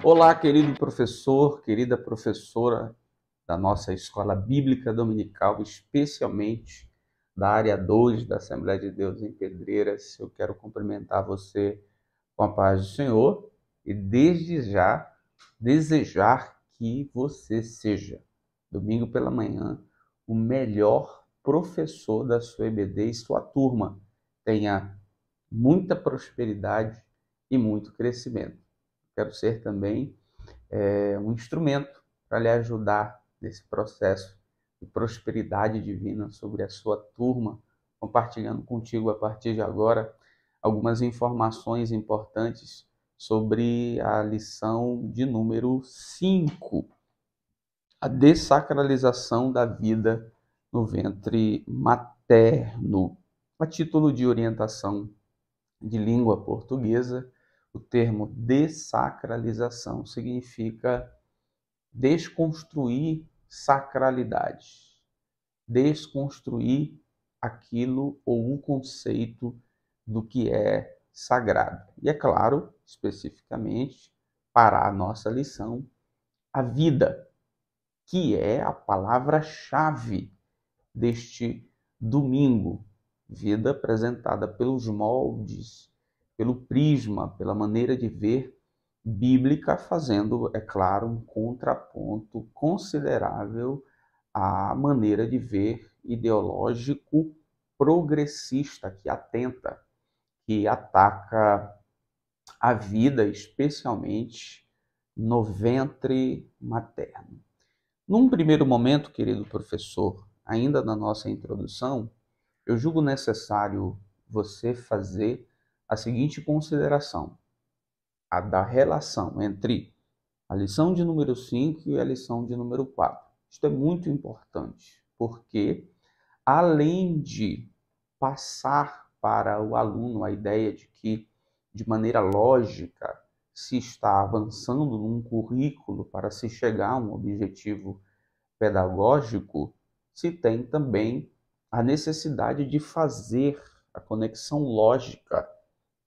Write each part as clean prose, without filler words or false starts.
Olá, querido professor, querida professora da nossa Escola Bíblica Dominical, especialmente da área 2 da Assembleia de Deus em Pedreiras. Eu quero cumprimentar você com a paz do Senhor e desde já desejar que você seja, domingo pela manhã, o melhor professor da sua EBD e sua turma tenha muita prosperidade e muito crescimento. Quero ser também um instrumento para lhe ajudar nesse processo de prosperidade divina sobre a sua turma, compartilhando contigo a partir de agora algumas informações importantes sobre a lição de número 5, a dessacralização da vida no ventre materno. A título de orientação de língua portuguesa, o termo dessacralização significa desconstruir sacralidade, desconstruir aquilo ou o conceito do que é sagrado. E é claro, especificamente, para a nossa lição, a vida, que é a palavra-chave deste domingo. Vida apresentada pelos moldes, pelo prisma, pela maneira de ver bíblica, fazendo, é claro, um contraponto considerável à maneira de ver ideológico progressista, que atenta, que ataca a vida, especialmente no ventre materno. Num primeiro momento, querido professor, ainda na nossa introdução, eu julgo necessário você fazer a seguinte consideração: a da relação entre a lição de número 5 e a lição de número 4. Isto é muito importante, porque além de passar para o aluno a ideia de que, de maneira lógica, se está avançando num currículo para se chegar a um objetivo pedagógico, se tem também a necessidade de fazer a conexão lógica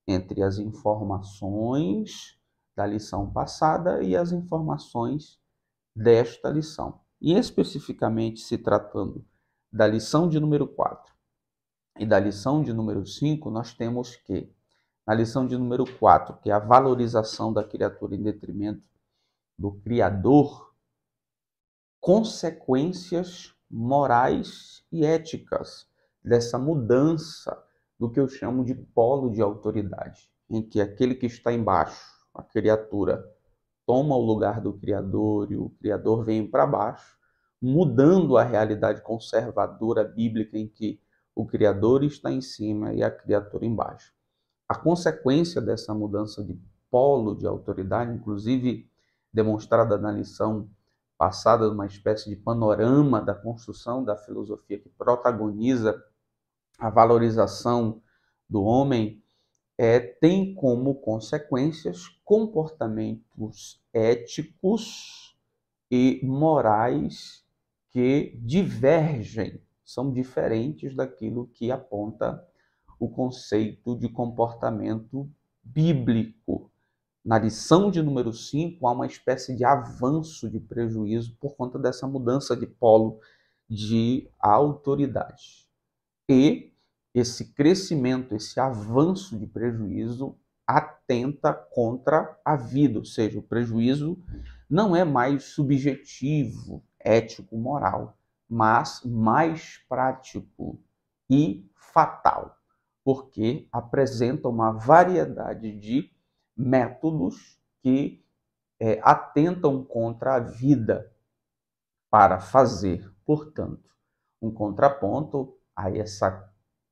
entre as informações da lição passada e as informações desta lição. E especificamente se tratando da lição de número 4 e da lição de número 5, nós temos que, na lição de número 4, que é a valorização da criatura em detrimento do Criador, consequências morais e éticas dessa mudança do que eu chamo de polo de autoridade, em que aquele que está embaixo, a criatura, toma o lugar do Criador e o Criador vem para baixo, mudando a realidade conservadora bíblica em que o Criador está em cima e a criatura embaixo. A consequência dessa mudança de polo de autoridade, inclusive demonstrada na lição passada, uma espécie de panorama da construção da filosofia que protagoniza a valorização do homem, tem como consequências comportamentos éticos e morais que divergem, são diferentes daquilo que aponta o conceito de comportamento bíblico. Na lição de número 5, há uma espécie de avanço de prejuízo por conta dessa mudança de polo de autoridade. E esse crescimento, esse avanço de prejuízo atenta contra a vida, ou seja, o prejuízo não é mais subjetivo, ético, moral, mas mais prático e fatal, porque apresenta uma variedade de métodos que atentam contra a vida para fazer, portanto, um contraponto a essa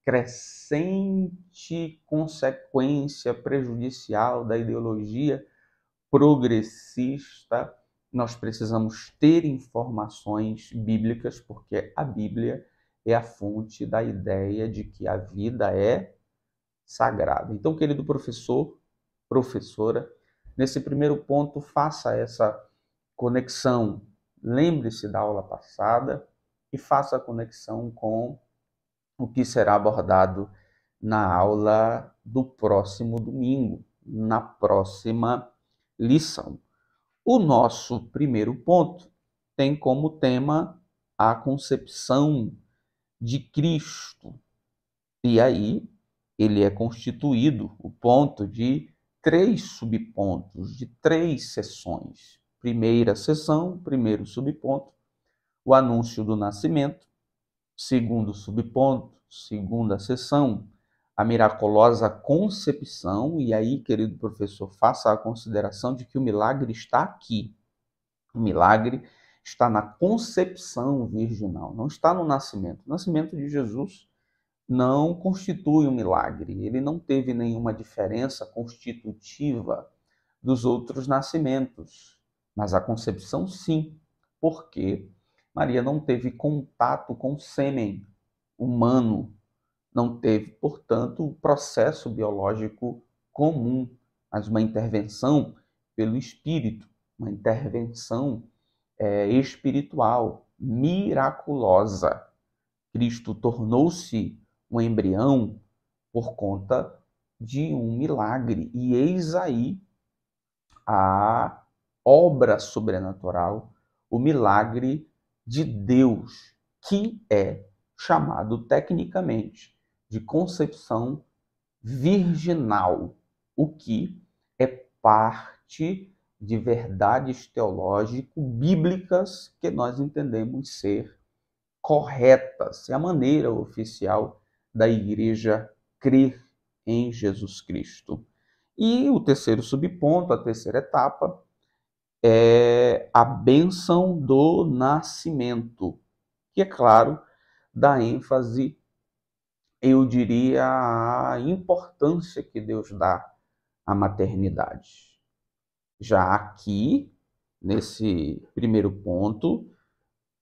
crescente consequência prejudicial da ideologia progressista. Nós precisamos ter informações bíblicas, porque a Bíblia é a fonte da ideia de que a vida é sagrada. Então, querido professor, professora, nesse primeiro ponto, faça essa conexão. Lembre-se da aula passada e faça a conexão com o que será abordado na aula do próximo domingo, na próxima lição. O nosso primeiro ponto tem como tema a concepção de Cristo. E aí ele é constituído, o ponto, de 3 subpontos, de 3 seções. Primeira seção, primeiro subponto, o anúncio do nascimento. Segundo subponto, segunda seção, a miraculosa concepção. E aí, querido professor, faça a consideração de que o milagre está aqui. O milagre está na concepção virginal, não está no nascimento. O nascimento de Jesus não constitui um milagre. Ele não teve nenhuma diferença constitutiva dos outros nascimentos. Mas a concepção, sim, porque Maria não teve contato com sêmen humano, não teve, portanto, o processo biológico comum, mas uma intervenção pelo Espírito, uma intervenção espiritual, miraculosa. Cristo tornou-se um embrião por conta de um milagre. E eis aí a obra sobrenatural, o milagre de Deus, que é chamado tecnicamente de concepção virginal, o que é parte de verdades teológico-bíblicas que nós entendemos ser corretas. É a maneira oficial da igreja crer em Jesus Cristo. E o terceiro subponto, a terceira etapa, é a bênção do nascimento, que, é claro, dá ênfase, eu diria, à importância que Deus dá à maternidade. Já aqui, nesse primeiro ponto,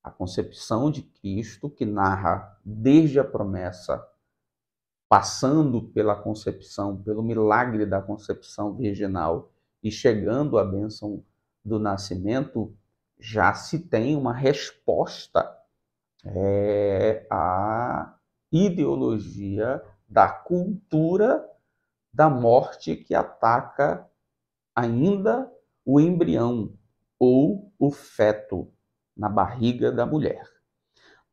a concepção de Cristo, que narra desde a promessa, passando pela concepção, pelo milagre da concepção virginal e chegando à bênção do nascimento, já se tem uma resposta à ideologia da cultura da morte que ataca ainda o embrião ou o feto na barriga da mulher.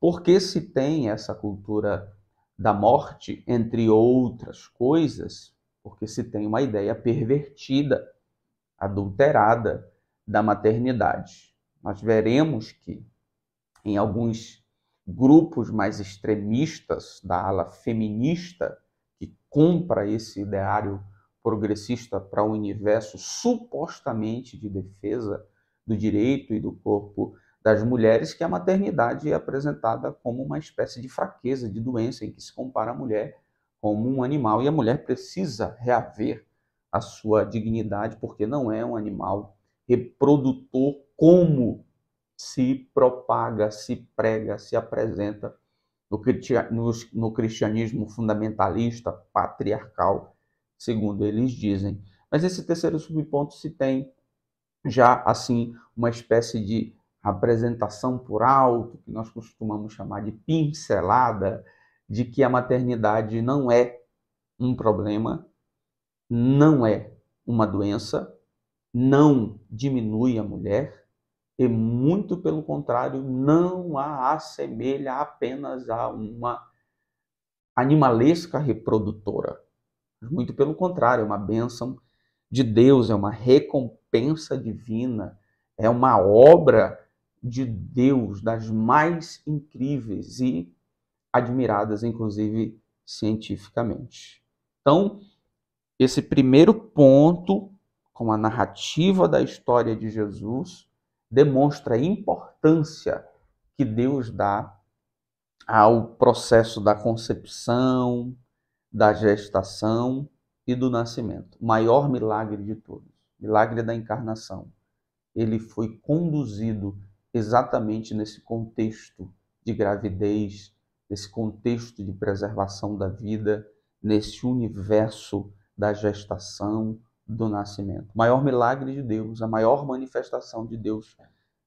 Porque se tem essa cultura da morte, entre outras coisas, porque se tem uma ideia pervertida, adulterada da maternidade. Nós veremos que em alguns grupos mais extremistas da ala feminista, que compra esse ideário progressista para um universo supostamente de defesa do direito e do corpo das mulheres, que a maternidade é apresentada como uma espécie de fraqueza, de doença, em que se compara a mulher como um animal, e a mulher precisa reaver a sua dignidade, porque não é um animal reprodutor como se propaga, se prega, se apresenta no cristianismo fundamentalista, patriarcal, segundo eles dizem. Mas esse terceiro subponto se tem já, assim, uma espécie de apresentação por alto, que nós costumamos chamar de pincelada, de que a maternidade não é um problema, não é uma doença, não diminui a mulher, e muito pelo contrário, não a assemelha apenas a uma animalesca reprodutora. Muito pelo contrário, é uma bênção de Deus, é uma recompensa divina, é uma obra de Deus das mais incríveis e admiradas, inclusive cientificamente. Então, esse primeiro ponto, com a narrativa da história de Jesus, demonstra a importância que Deus dá ao processo da concepção, da gestação e do nascimento. O maior milagre de todos, milagre da encarnação. Ele foi conduzido exatamente nesse contexto de gravidez, nesse contexto de preservação da vida, nesse universo da gestação, do nascimento. O maior milagre de Deus, a maior manifestação de Deus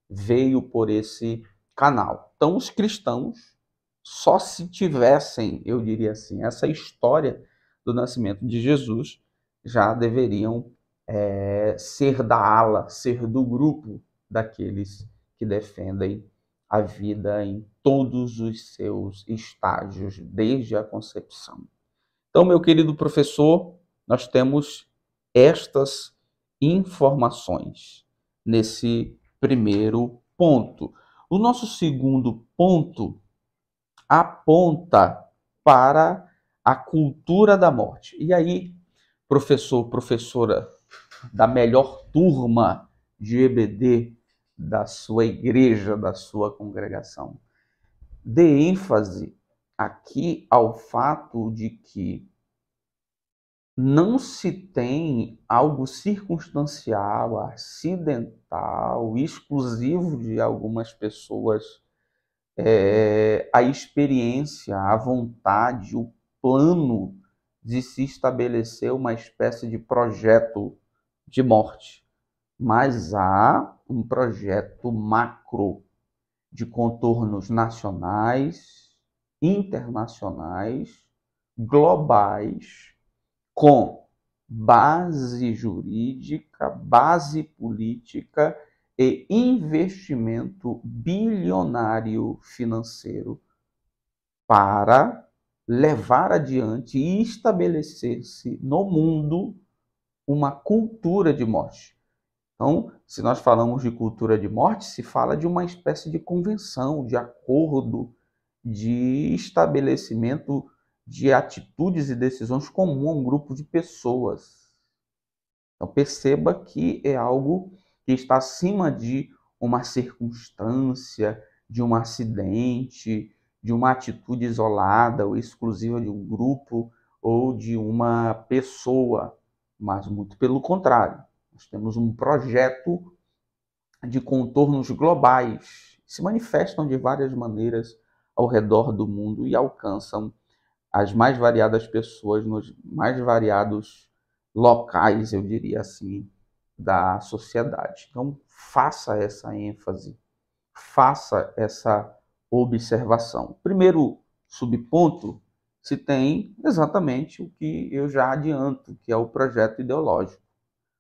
veio por esse canal. Então, os cristãos, só se tivessem, eu diria assim, essa história do nascimento de Jesus, já deveriam ser da ala, ser do grupo daqueles que defendem a vida em todos os seus estágios, desde a concepção. Então, meu querido professor, nós temos estas informações nesse primeiro ponto. O nosso segundo ponto aponta para a cultura da morte. E aí, professor, professora da melhor turma de EBD da sua igreja, da sua congregação, dê ênfase aqui ao fato de que não se tem algo circunstancial, acidental, exclusivo de algumas pessoas, a experiência, a vontade, o plano de se estabelecer uma espécie de projeto de morte. Mas há um projeto macro de contornos nacionais, internacionais, globais, com base jurídica, base política e investimento bilionário financeiro para levar adiante e estabelecer-se no mundo uma cultura de morte. Então, se nós falamos de cultura de morte, se fala de uma espécie de convenção, de acordo, de estabelecimento de atitudes e decisões comum a um grupo de pessoas. Então, perceba que é algo que está acima de uma circunstância, de um acidente, de uma atitude isolada ou exclusiva de um grupo ou de uma pessoa, mas muito pelo contrário. Nós temos um projeto de contornos globais, que se manifestam de várias maneiras ao redor do mundo e alcançam as mais variadas pessoas nos mais variados locais, eu diria assim, da sociedade. Então, faça essa ênfase, faça essa observação. Primeiro subponto, se tem exatamente o que eu já adianto, que é o projeto ideológico.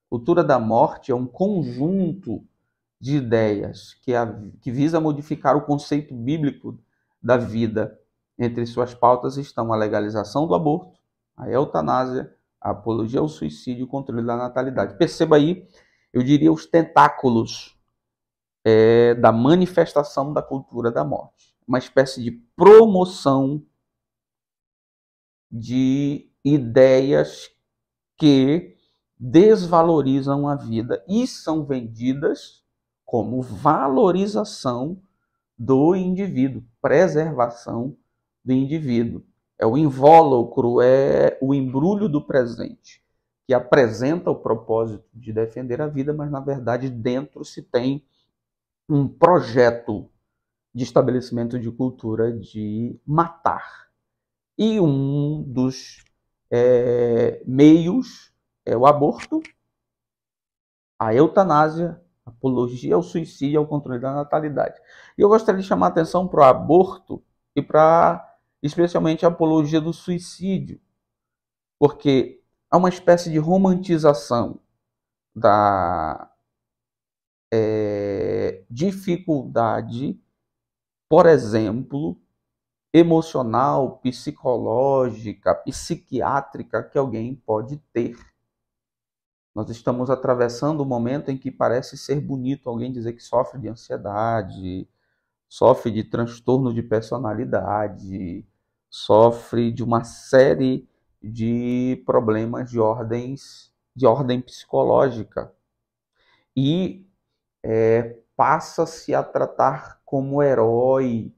Cultura da morte é um conjunto de ideias que visa modificar o conceito bíblico da vida. Entre suas pautas estão a legalização do aborto, a eutanásia, a apologia ao suicídio e o controle da natalidade. Perceba aí, eu diria, os tentáculos da manifestação da cultura da morte. Uma espécie de promoção de ideias que desvalorizam a vida e são vendidas como valorização do indivíduo, preservação do indivíduo. É o invólucro, é o embrulho do presente, que apresenta o propósito de defender a vida, mas na verdade dentro se tem um projeto de estabelecimento de cultura de matar. E um dos meios é o aborto, a eutanásia, a apologia ao suicídio e ao controle da natalidade. E eu gostaria de chamar a atenção para o aborto e para, especialmente, a apologia do suicídio, porque há uma espécie de romantização da dificuldade, por exemplo, emocional, psicológica, psiquiátrica que alguém pode ter. Nós estamos atravessando um momento em que parece ser bonito alguém dizer que sofre de ansiedade, sofre de transtorno de personalidade, sofre de uma série de problemas de ordem psicológica. E passa-se a tratar como herói,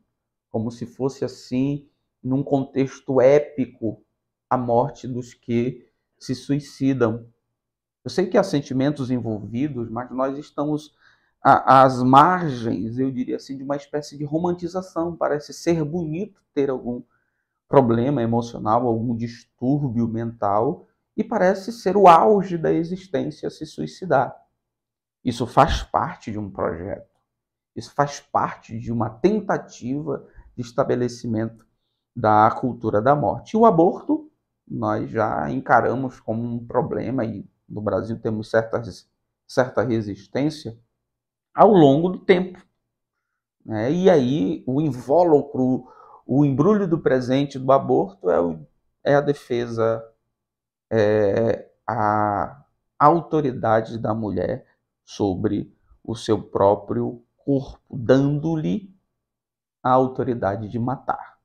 como se fosse assim, num contexto épico, a morte dos que se suicidam. Eu sei que há sentimentos envolvidos, mas nós estamos às margens, eu diria assim, de uma espécie de romantização. Parece ser bonito ter algum problema emocional, algum distúrbio mental, e parece ser o auge da existência se suicidar. Isso faz parte de um projeto. Isso faz parte de uma tentativa de estabelecimento da cultura da morte. E o aborto, nós já encaramos como um problema e no Brasil temos certa resistência ao longo do tempo, né? E aí o invólucro, o embrulho do presente do aborto é a defesa, a autoridade da mulher sobre o seu próprio corpo, dando-lhe a autoridade de matar.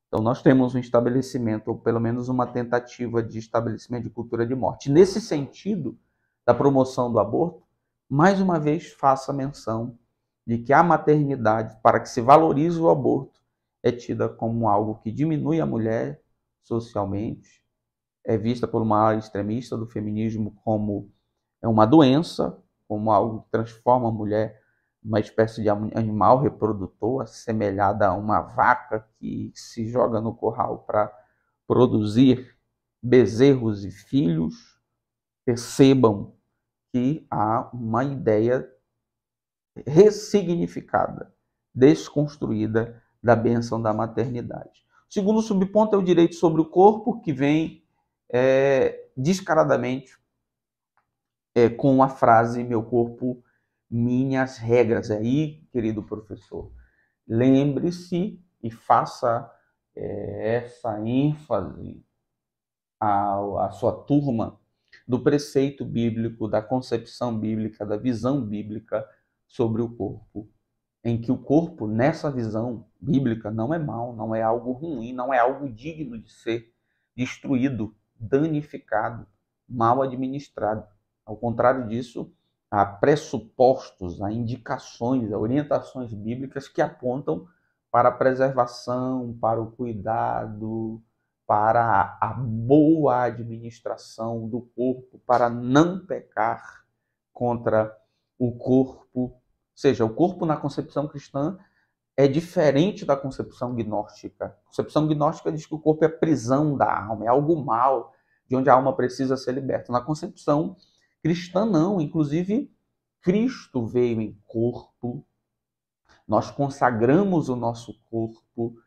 Então, nós temos um estabelecimento, ou pelo menos uma tentativa de estabelecimento de cultura de morte. Nesse sentido, da promoção do aborto, mais uma vez faço a menção de que a maternidade, para que se valorize o aborto, é tida como algo que diminui a mulher socialmente, é vista por uma ala extremista do feminismo como uma doença, como algo que transforma a mulher uma espécie de animal reprodutor, assemelhada a uma vaca que se joga no curral para produzir bezerros e filhos. Percebam que há uma ideia ressignificada, desconstruída da bênção da maternidade. O segundo subponto é o direito sobre o corpo, que vem descaradamente com a frase meu corpo, minhas regras. Aí, querido professor, lembre-se e faça essa ênfase à sua turma do preceito bíblico, da concepção bíblica, da visão bíblica sobre o corpo, em que o corpo, nessa visão bíblica, não é mal, não é algo ruim, não é algo digno de ser destruído, danificado, mal administrado. Ao contrário disso, há pressupostos, há indicações, há orientações bíblicas que apontam para a preservação, para o cuidado, para a boa administração do corpo, para não pecar contra o corpo. Ou seja, o corpo na concepção cristã é diferente da concepção gnóstica. A concepção gnóstica diz que o corpo é a prisão da alma, é algo mal, de onde a alma precisa ser liberta. Na concepção cristã, não. Inclusive, Cristo veio em corpo, nós consagramos o nosso corpo,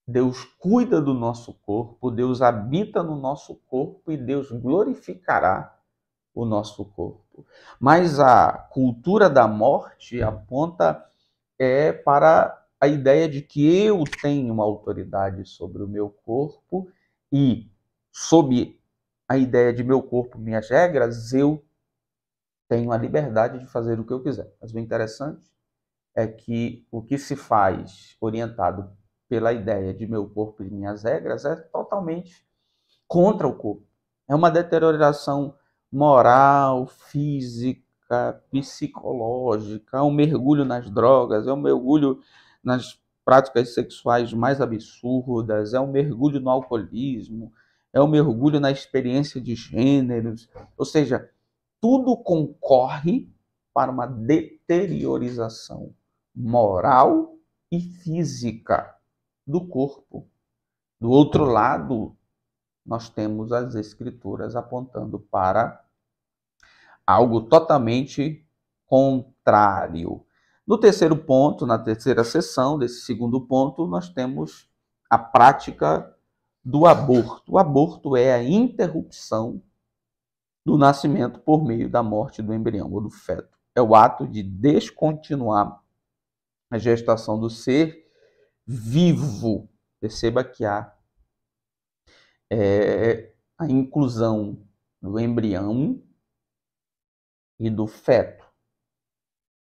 Deus cuida do nosso corpo, Deus habita no nosso corpo e Deus glorificará o nosso corpo. Mas a cultura da morte aponta para a ideia de que eu tenho uma autoridade sobre o meu corpo e, sob a ideia de meu corpo, minhas regras, eu tenho a liberdade de fazer o que eu quiser. Mas o interessante é que o que se faz orientado pela ideia de meu corpo e minhas regras é totalmente contra o corpo. É uma deterioração moral, física, psicológica, é um mergulho nas drogas, é um mergulho nas práticas sexuais mais absurdas, é um mergulho no alcoolismo, é um mergulho na experiência de gêneros. Ou seja, tudo concorre para uma deteriorização moral e física do corpo. Do outro lado, nós temos as escrituras apontando para algo totalmente contrário. No terceiro ponto, na terceira seção desse segundo ponto, nós temos a prática do aborto. O aborto é a interrupção do nascimento por meio da morte do embrião ou do feto. É o ato de descontinuar a gestação do ser vivo. Perceba que há a inclusão do embrião e do feto,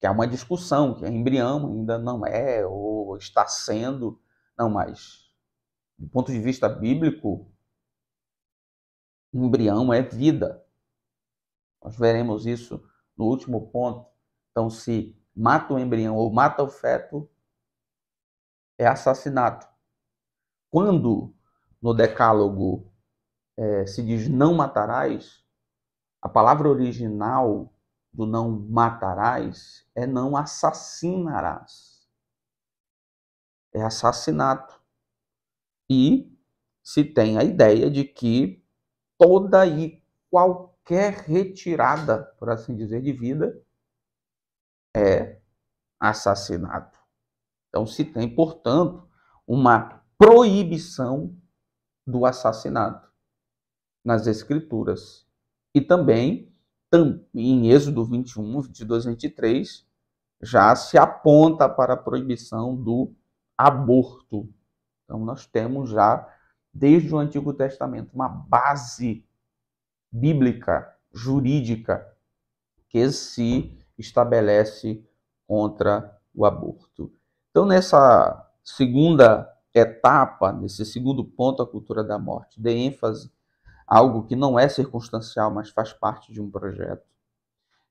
que há uma discussão, que o embrião ainda não é ou está sendo, não, mas do ponto de vista bíblico, embrião é vida. Nós veremos isso no último ponto. Então, se mata o embrião ou mata o feto, é assassinato. Quando no Decálogo se diz não matarás, a palavra original do não matarás é não assassinarás. É assassinato. E se tem a ideia de que toda e qualquer retirada, por assim dizer, de vida é assassinato. Então se tem, portanto, uma proibição do assassinato nas Escrituras. E também, em Êxodo 21, 22 e 23, já se aponta para a proibição do aborto. Então, nós temos já, desde o Antigo Testamento, uma base bíblica, jurídica, que se estabelece contra o aborto. Então, nessa segunda etapa, nesse segundo ponto, a cultura da morte, dê ênfase a algo que não é circunstancial, mas faz parte de um projeto.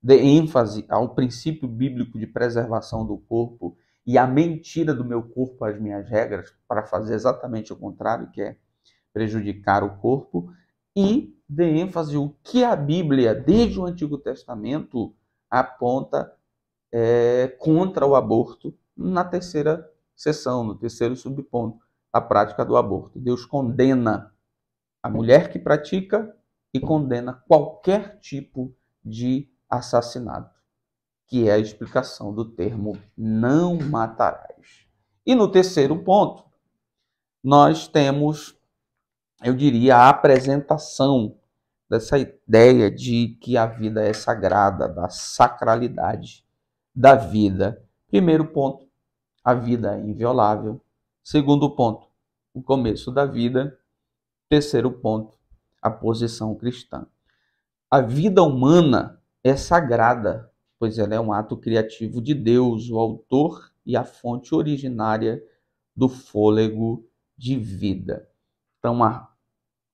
Dê ênfase ao princípio bíblico de preservação do corpo e a mentira do meu corpo às minhas regras, para fazer exatamente o contrário, que é prejudicar o corpo, e dê ênfase ao que a Bíblia, desde o Antigo Testamento, aponta contra o aborto na terceira seção, no terceiro subponto, a prática do aborto. Deus condena a mulher que pratica e condena qualquer tipo de assassinato, que é a explicação do termo não matarás. E no terceiro ponto, nós temos, eu diria, a apresentação dessa ideia de que a vida é sagrada, da sacralidade da vida. Primeiro ponto, a vida é inviolável. Segundo ponto, o começo da vida. Terceiro ponto, a posição cristã. A vida humana é sagrada, pois ela é um ato criativo de Deus, o autor e a fonte originária do fôlego de vida. Então, a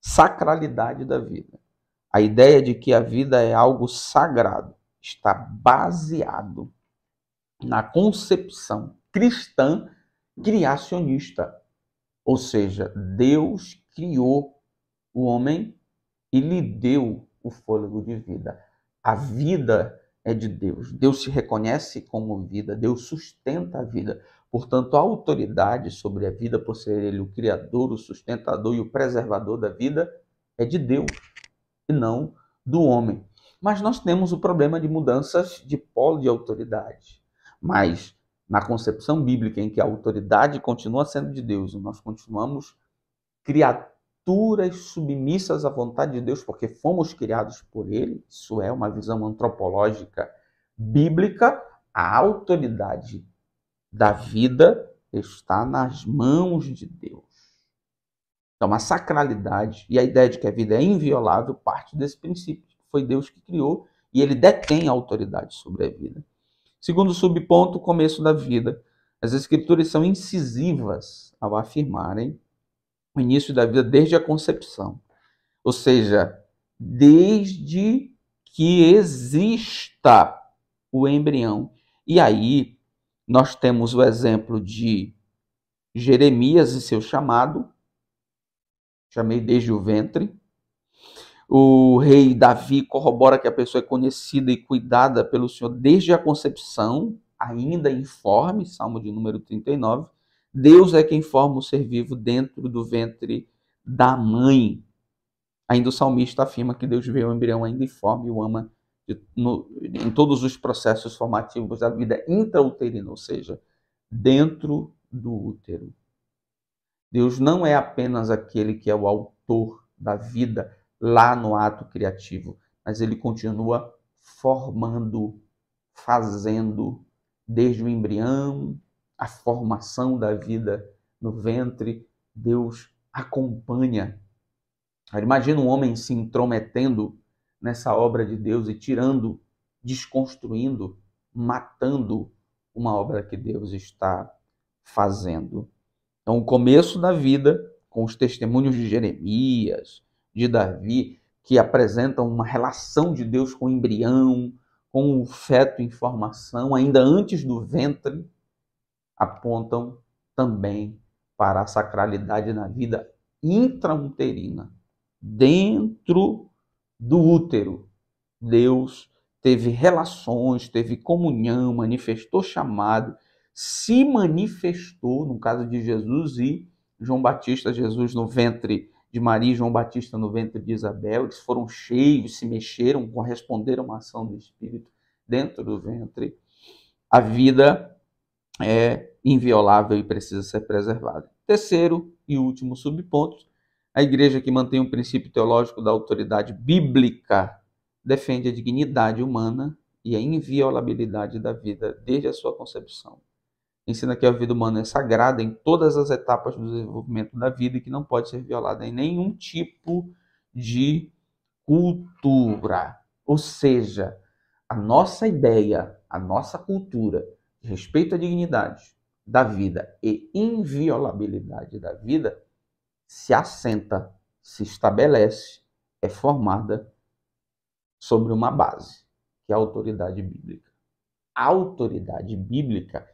sacralidade da vida. A ideia de que a vida é algo sagrado está baseado na concepção cristã criacionista. Ou seja, Deus criou o homem e lhe deu o fôlego de vida. A vida é de Deus. Deus se reconhece como vida, Deus sustenta a vida. Portanto, a autoridade sobre a vida, por ser Ele o Criador, o sustentador e o preservador da vida, é de Deus e não do homem. Mas nós temos o problema de mudanças de polo de autoridade. Mas na concepção bíblica, em que a autoridade continua sendo de Deus, e nós continuamos criaturas submissas à vontade de Deus, porque fomos criados por Ele, isso é uma visão antropológica bíblica, a autoridade da vida está nas mãos de Deus. Então, a sacralidade e a ideia de que a vida é inviolável parte desse princípio. Foi Deus que criou e Ele detém a autoridade sobre a vida. Segundo subponto, o começo da vida. As Escrituras são incisivas ao afirmarem o início da vida desde a concepção. Ou seja, desde que exista o embrião. E aí nós temos o exemplo de Jeremias e seu chamado. Chamei desde o ventre. O rei Davi corrobora que a pessoa é conhecida e cuidada pelo Senhor desde a concepção, ainda informe, Salmo de número 39. Deus é quem forma o ser vivo dentro do ventre da mãe. Ainda o salmista afirma que Deus vê o embrião ainda informe e o ama em todos os processos formativos da vida intrauterina, ou seja, dentro do útero. Deus não é apenas aquele que é o autor da vida lá no ato criativo, mas ele continua formando, fazendo, desde o embrião, a formação da vida no ventre. Deus acompanha. Imagina um homem se intrometendo nessa obra de Deus e tirando, desconstruindo, matando uma obra que Deus está fazendo. Então, o começo da vida, com os testemunhos de Jeremias, de Davi, que apresentam uma relação de Deus com o embrião, com o feto em formação, ainda antes do ventre, apontam também para a sacralidade na vida intrauterina. Dentro do útero, Deus teve relações, teve comunhão, manifestou chamado, se manifestou, no caso de Jesus e João Batista, Jesus no ventre de Maria e João Batista no ventre de Isabel, eles foram cheios, se mexeram, corresponderam à ação do Espírito dentro do ventre. A vida é inviolável e precisa ser preservada. Terceiro e último subponto, a igreja que mantém o princípio teológico da autoridade bíblica defende a dignidade humana e a inviolabilidade da vida desde a sua concepção. Ensina que a vida humana é sagrada em todas as etapas do desenvolvimento da vida e que não pode ser violada em nenhum tipo de cultura. Ou seja, a nossa ideia, a nossa cultura de respeito à dignidade da vida e inviolabilidade da vida se assenta, se estabelece, é formada sobre uma base, que é a autoridade bíblica. A autoridade bíblica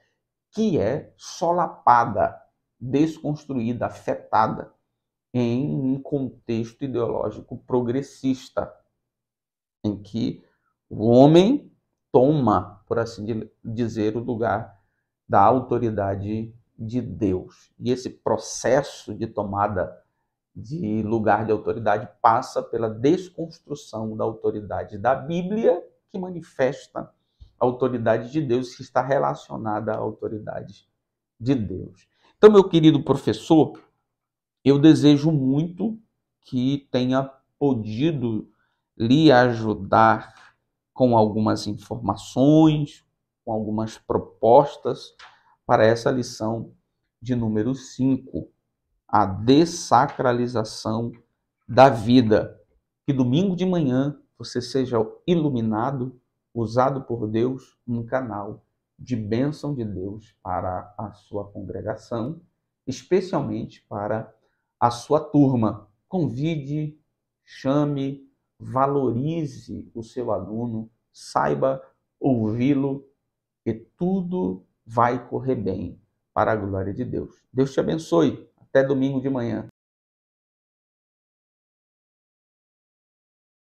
que é solapada, desconstruída, afetada em um contexto ideológico progressista, em que o homem toma, por assim dizer, o lugar da autoridade de Deus. E esse processo de tomada de lugar de autoridade passa pela desconstrução da autoridade da Bíblia, que manifesta a autoridade de Deus, que está relacionada à autoridade de Deus. Então, meu querido professor, eu desejo muito que tenha podido lhe ajudar com algumas informações, com algumas propostas para essa lição de número 5, a dessacralização da vida. Que domingo de manhã você seja iluminado, usado por Deus, um canal de bênção de Deus para a sua congregação, especialmente para a sua turma. Convide, chame, valorize o seu aluno, saiba ouvi-lo e tudo vai correr bem para a glória de Deus. Deus te abençoe. Até domingo de manhã.